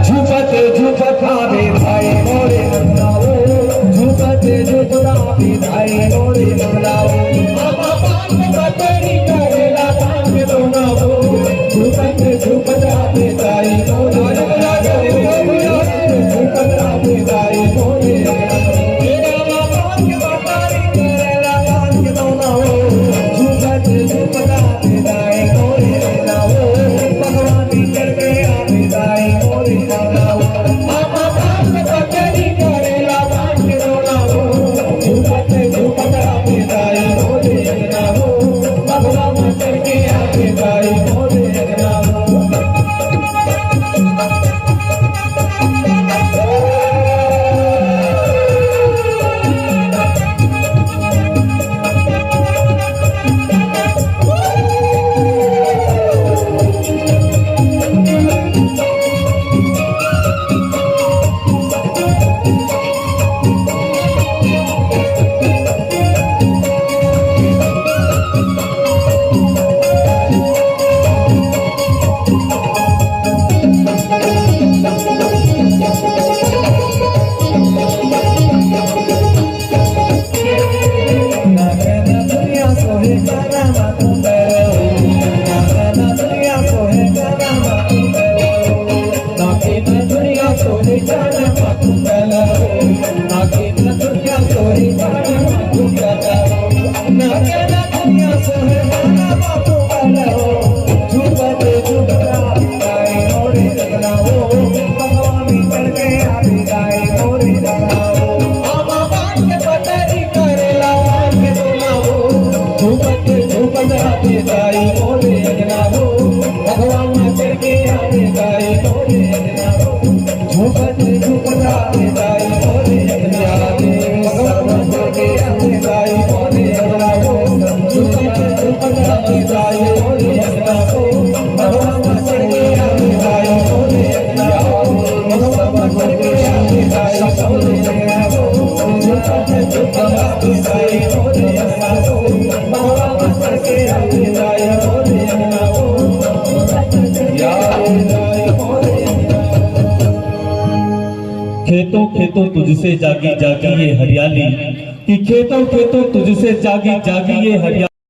झुपते झुपता विधाई मोरे नंदाओ झुपते झुपता विधाई मोरे नंदाओ आमा पान बतरी करेला तांग दोनाओ झुपते झुपता विधाई मोरे नंदाओ झुपता विधाई मोरे नंदाओ पान बतरी करेला तांग दोनाओ झुपते झुपता विधाई मोरे नंदाओ भगवान करके विधाई मोरे नंदाओ आमा पान बतरी करेला तांग दोनाओ झुपते झुपता विधाई मोरे नंदाओ भगवान करके विधाई मोरे नंदाओ खेतों खेतों तुझसे जागी जागी ये हरियाली कि खेतों खेतों तुझसे जागी जागी ये हरियाली।